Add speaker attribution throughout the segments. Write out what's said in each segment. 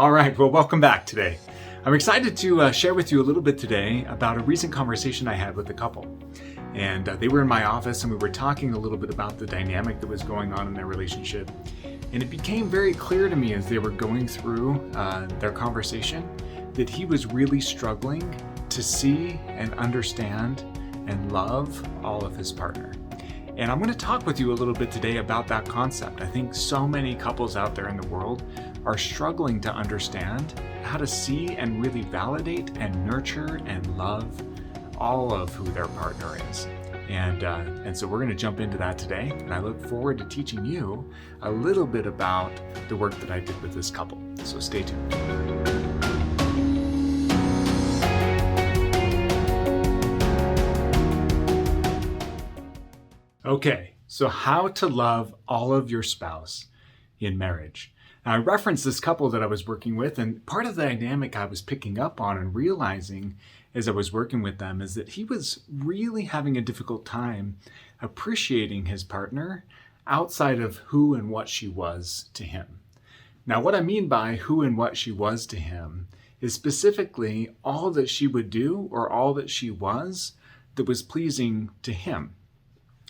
Speaker 1: All right, well, welcome back today. I'm excited to share with you a little bit today about a recent conversation I had with a couple. And they were in my office and we were talking a little bit about the dynamic that was going on in their relationship. And it became very clear to me as they were going through their conversation that he was really struggling to see and understand and love all of his partner. And I'm going to talk with you a little bit today about that concept. I think so many couples out there in the world are struggling to understand how to see and really validate and nurture and love all of who their partner is. And so we're going to jump into that today. And I look forward to teaching you a little bit about the work that I did with this couple. So stay tuned. Okay, so how to love all of your spouse in marriage. Now, I referenced this couple that I was working with, and part of the dynamic I was picking up on and realizing as I was working with them is that he was really having a difficult time appreciating his partner outside of who and what she was to him. Now, what I mean by who and what she was to him is specifically all that she would do or all that she was that was pleasing to him.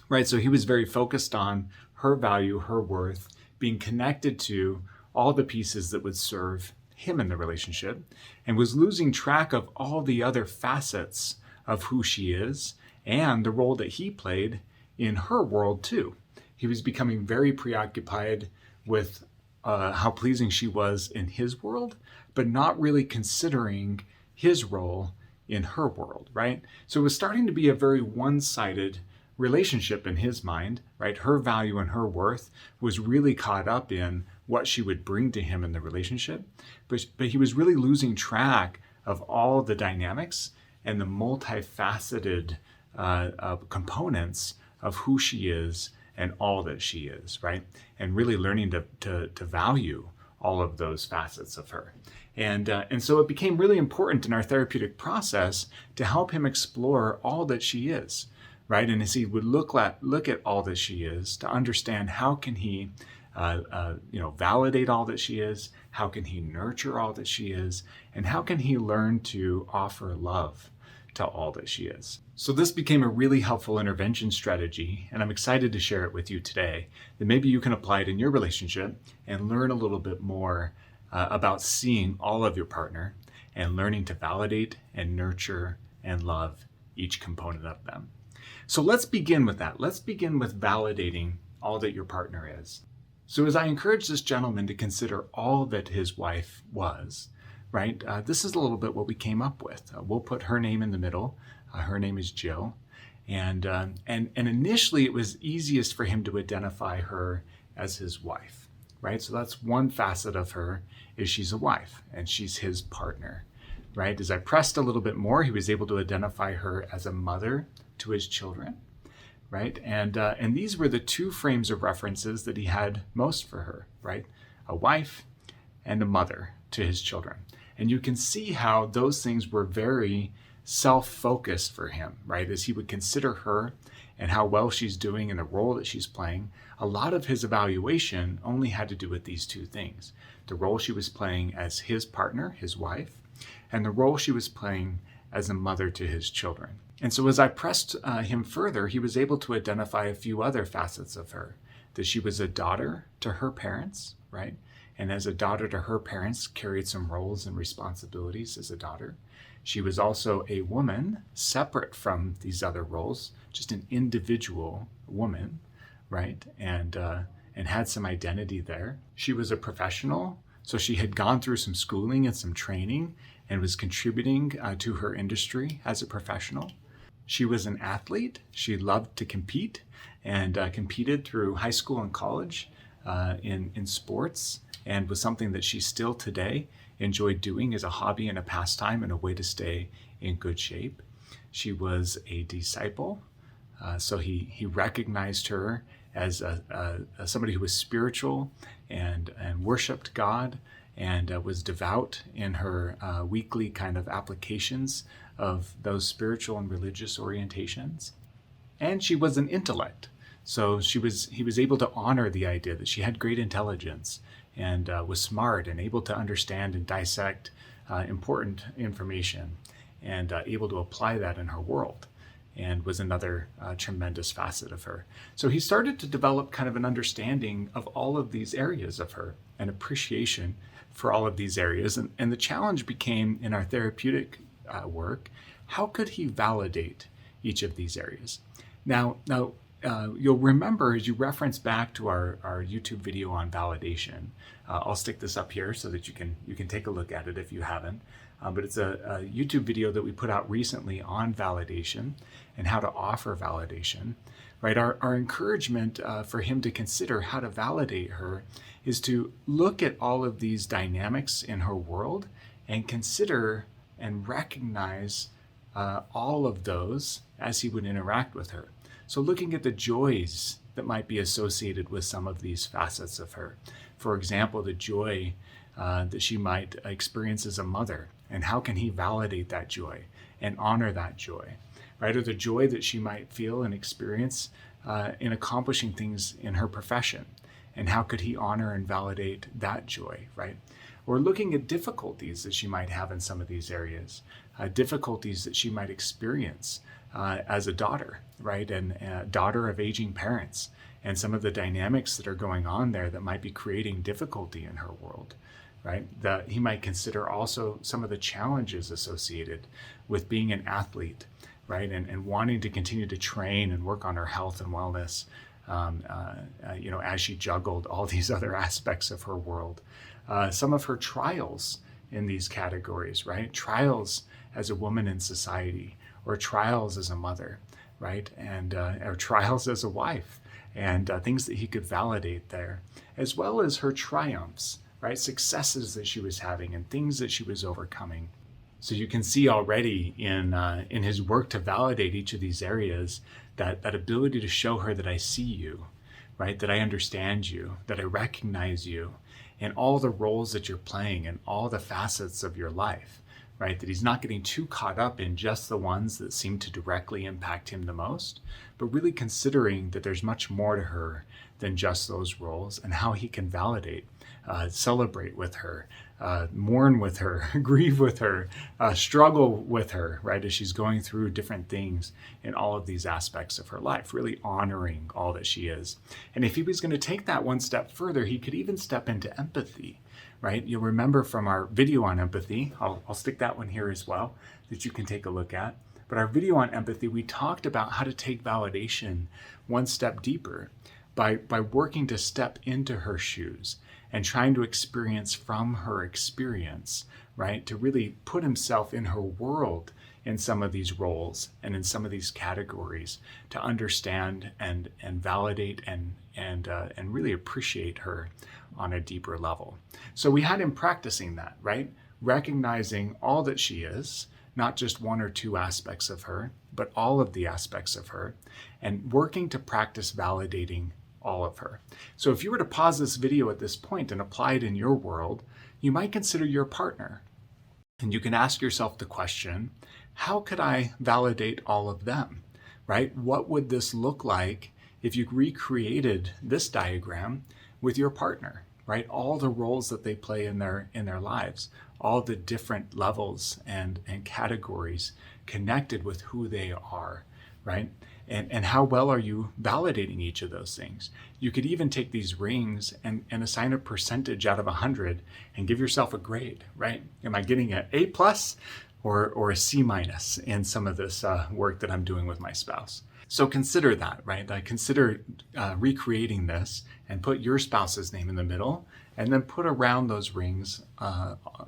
Speaker 1: Right, so he was very focused on her value, her worth, being connected to all the pieces that would serve him in the relationship, and was losing track of all the other facets of who she is and the role that he played in her world too. He was becoming very preoccupied with how pleasing she was in his world, but not really considering his role in her world, right? So it was starting to be a very one-sided relationship in his mind, right? Her value and her worth was really caught up in what she would bring to him in the relationship, but he was really losing track of all the dynamics and the multifaceted components of who she is and all that she is, right? And really learning to value all of those facets of her. And so it became really important in our therapeutic process to help him explore all that she is. Right, and as he would look at all that she is, to understand how can he, validate all that she is, how can he nurture all that she is, and how can he learn to offer love to all that she is. So this became a really helpful intervention strategy, and I'm excited to share it with you today. That maybe you can apply it in your relationship and learn a little bit more about seeing all of your partner and learning to validate and nurture and love each component of them. So let's begin with that. Let's begin with validating all that your partner is. So as I encourage this gentleman to consider all that his wife was, right, this is a little bit what we came up with. We'll put her name in the middle. Her name is Jill. And initially it was easiest for him to identify her as his wife, right? So that's one facet of her, is she's a wife and she's his partner, right? As I pressed a little bit more, he was able to identify her as a mother to his children, right? And these were the two frames of references that he had most for her, right? A wife and a mother to his children. And you can see how those things were very self-focused for him, right? As he would consider her and how well she's doing and the role that she's playing, a lot of his evaluation only had to do with these two things: the role she was playing as his partner, his wife, and the role she was playing as a mother to his children. And so as I pressed him further, he was able to identify a few other facets of her, that she was a daughter to her parents, right? And as a daughter to her parents, carried some roles and responsibilities as a daughter. She was also a woman separate from these other roles, just an individual woman, right? And had some identity there. She was a professional, so she had gone through some schooling and some training and was contributing to her industry as a professional. She was an athlete. She loved to compete and competed through high school and college in sports, and was something that she still today enjoyed doing as a hobby and a pastime and a way to stay in good shape. She was a disciple, so he recognized her as somebody who was spiritual and worshiped God and was devout in her weekly kind of applications of those spiritual and religious orientations. And she was an intellect. So he was able to honor the idea that she had great intelligence and was smart and able to understand and dissect important information, and able to apply that in her world, and was another tremendous facet of her. So he started to develop kind of an understanding of all of these areas of her, an appreciation for all of these areas. And the challenge became, in our therapeutic work, how could he validate each of these areas? Now, you'll remember, as you reference back to our YouTube video on validation, I'll stick this up here so that you can take a look at it if you haven't. But it's a YouTube video that we put out recently on validation and how to offer validation. Right? Our encouragement for him to consider how to validate her is to look at all of these dynamics in her world and consider and recognize all of those as he would interact with her. So looking at the joys that might be associated with some of these facets of her. For example, the joy that she might experience as a mother, and how can he validate that joy and honor that joy, right? Or the joy that she might feel and experience in accomplishing things in her profession, and how could he honor and validate that joy, right? Or looking at difficulties that she might have in some of these areas, difficulties that she might experience as a daughter, right? And a daughter of aging parents, and some of the dynamics that are going on there that might be creating difficulty in her world, right? That he might consider also some of the challenges associated with being an athlete, right? And wanting to continue to train and work on her health and wellness, as she juggled all these other aspects of her world. Some of her trials in these categories, right? Trials as a woman in society, or trials as a mother, right? And or trials as a wife, and things that he could validate there, as well as her triumphs, right? Successes that she was having and things that she was overcoming. So you can see already in his work to validate each of these areas, that ability to show her that I see you, right? That I understand you, that I recognize you, and all the roles that you're playing and all the facets of your life, right? That he's not getting too caught up in just the ones that seem to directly impact him the most, but really considering that there's much more to her than just those roles, and how he can validate, celebrate with her, mourn with her, grieve with her, struggle with her, right? As she's going through different things in all of these aspects of her life, really honoring all that she is. And if he was going to take that one step further, he could even step into empathy, right? You'll remember from our video on empathy, I'll stick that one here as well, that you can take a look at. But our video on empathy, we talked about how to take validation one step deeper by working to step into her shoes and trying to experience from her experience, right? To really put himself in her world in some of these roles and in some of these categories, to understand and validate and really appreciate her on a deeper level. So we had him practicing that, right? Recognizing all that she is, not just one or two aspects of her, but all of the aspects of her, and working to practice validating all of her. So if you were to pause this video at this point and apply it in your world, you might consider your partner. And you can ask yourself the question, how could I validate all of them, right? What would this look like if you recreated this diagram with your partner, right? All the roles that they play in their lives, all the different levels and categories connected with who they are, right? And how well are you validating each of those things? You could even take these rings and assign a percentage out of 100 and give yourself a grade, right? Am I getting an A+ or a C- in some of this work that I'm doing with my spouse? So consider that, right? Consider recreating this and put your spouse's name in the middle, and then put around those rings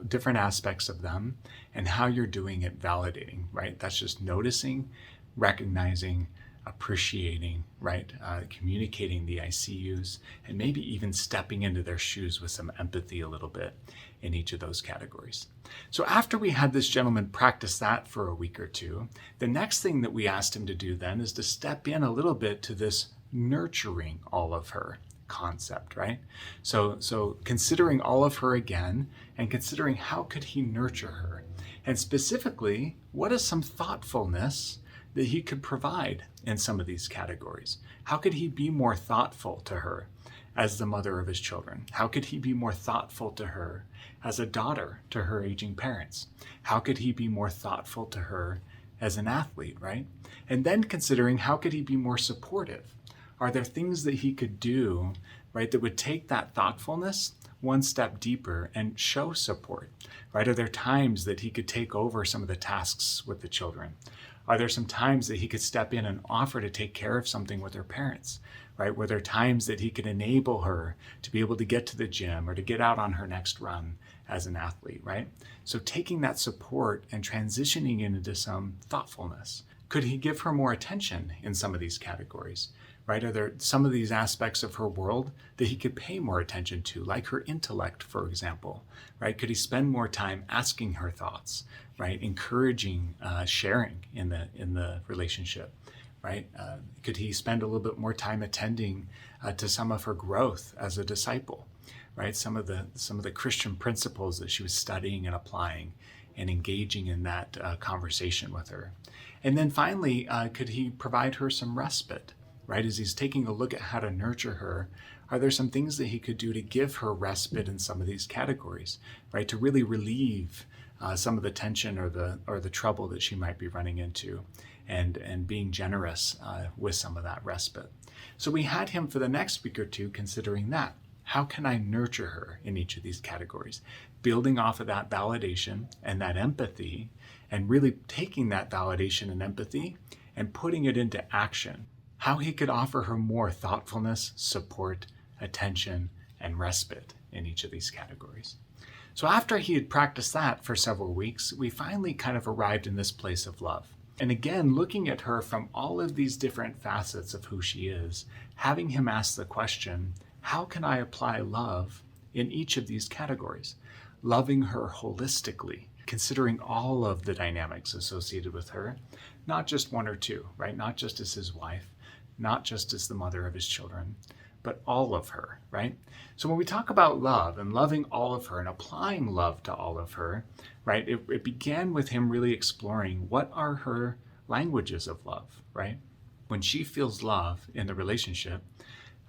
Speaker 1: different aspects of them and how you're doing it validating, right? That's just noticing, recognizing, appreciating, right? Communicating the I see yous, and maybe even stepping into their shoes with some empathy a little bit in each of those categories. So after we had this gentleman practice that for a week or two, the next thing that we asked him to do then is to step in a little bit to this nurturing all of her concept, right? So considering all of her again, and considering how could he nurture her, and specifically, what is some thoughtfulness that he could provide in some of these categories? How could he be more thoughtful to her as the mother of his children? How could he be more thoughtful to her as a daughter to her aging parents? How could he be more thoughtful to her as an athlete, right? And then considering how could he be more supportive? Are there things that he could do, right, that would take that thoughtfulness one step deeper and show support, right? Are there times that he could take over some of the tasks with the children? Are there some times that he could step in and offer to take care of something with her parents, right? Were there times that he could enable her to be able to get to the gym or to get out on her next run as an athlete, right? So taking that support and transitioning into some thoughtfulness. Could he give her more attention in some of these categories, right? Are there some of these aspects of her world that he could pay more attention to, like her intellect, for example, right? Could he spend more time asking her thoughts, right? Encouraging sharing in the relationship, right? Could he spend a little bit more time attending to some of her growth as a disciple, right? Some of the Christian principles that she was studying and applying and engaging in that conversation with her. And then finally, could he provide her some respite, right? As he's taking a look at how to nurture her, are there some things that he could do to give her respite in some of these categories, right? To really relieve some of the tension or the trouble that she might be running into, and being generous with some of that respite. So we had him for the next week or two considering that. How can I nurture her in each of these categories? Building off of that validation and that empathy, and really taking that validation and empathy and putting it into action. How he could offer her more thoughtfulness, support, attention, and respite in each of these categories. So after he had practiced that for several weeks, we finally kind of arrived in this place of love. And again, looking at her from all of these different facets of who she is, having him ask the question, how can I apply love in each of these categories? Loving her holistically, considering all of the dynamics associated with her, not just one or two, right? Not just as his wife, not just as the mother of his children, but all of her, right? So when we talk about love and loving all of her and applying love to all of her, right, it began with him really exploring what are her languages of love, right? When she feels love in the relationship,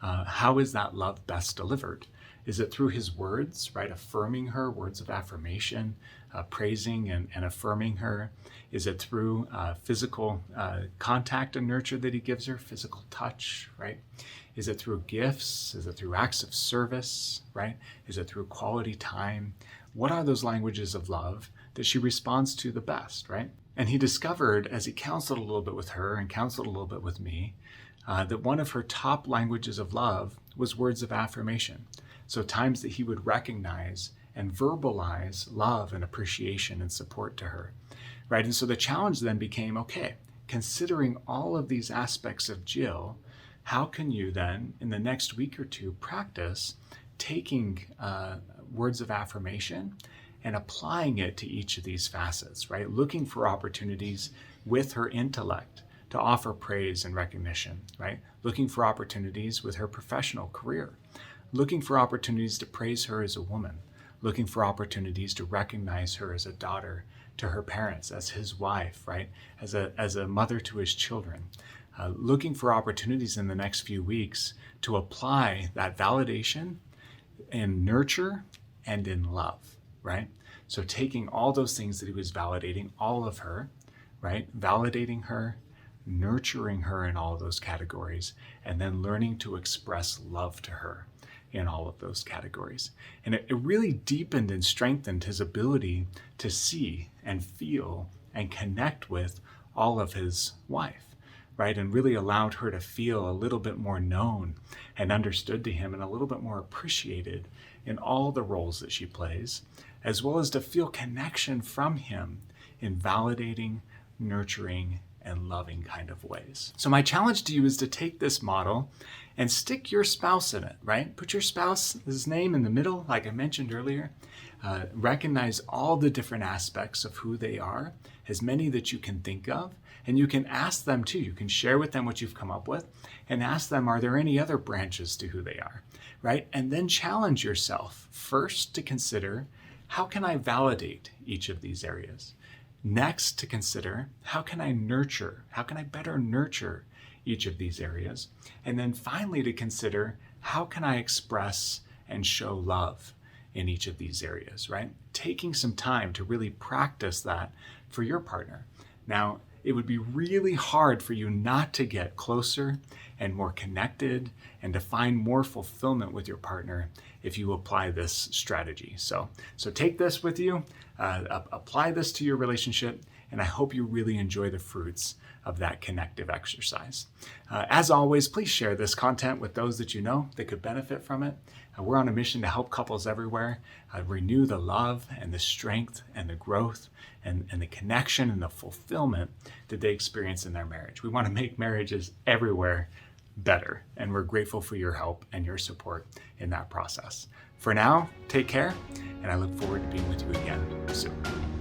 Speaker 1: how is that love best delivered? Is it through his words, right? Affirming her, words of affirmation, praising and affirming her? Is it through physical contact and nurture that he gives her, physical touch, right? Is it through gifts? Is it through acts of service, right? Is it through quality time? What are those languages of love that she responds to the best, right? And he discovered, as he counseled a little bit with her and counseled a little bit with me, that one of her top languages of love was words of affirmation. So times that he would recognize and verbalize love and appreciation and support to her, right? And so the challenge then became, okay, considering all of these aspects of Jill, how can you then, in the next week or two, practice taking words of affirmation and applying it to each of these facets, right? Looking for opportunities with her intellect to offer praise and recognition, right? Looking for opportunities with her professional career, looking for opportunities to praise her as a woman, looking for opportunities to recognize her as a daughter to her parents, as his wife, right? As a mother to his children. Looking for opportunities in the next few weeks to apply that validation in nurture and in love, right? So taking all those things that he was validating, all of her, right? Validating her, nurturing her in all of those categories, and then learning to express love to her in all of those categories. And it really deepened and strengthened his ability to see and feel and connect with all of his wife, right? And really allowed her to feel a little bit more known and understood to him and a little bit more appreciated in all the roles that she plays, as well as to feel connection from him in validating, nurturing, and loving kind of ways. So my challenge to you is to take this model and stick your spouse in it, right? Put your spouse's name in the middle, like I mentioned earlier. Recognize all the different aspects of who they are, as many that you can think of, and you can ask them too. You can share with them what you've come up with and ask them, are there any other branches to who they are, right? And then challenge yourself first to consider, how can I validate each of these areas? Next, to consider, how can I nurture? How can I better nurture each of these areas? And then finally to consider, how can I express and show love in each of these areas, right? Taking some time to really practice that for your partner. Now, it would be really hard for you not to get closer and more connected and to find more fulfillment with your partner if you apply this strategy. So take this with you, apply this to your relationship, and I hope you really enjoy the fruits of that connective exercise. As always, please share this content with those that you know that could benefit from it. We're on a mission to help couples everywhere renew the love and the strength and the growth and the connection and the fulfillment that they experience in their marriage. We want to make marriages everywhere better, and we're grateful for your help and your support in that process. For now, take care, and I look forward to being with you again soon.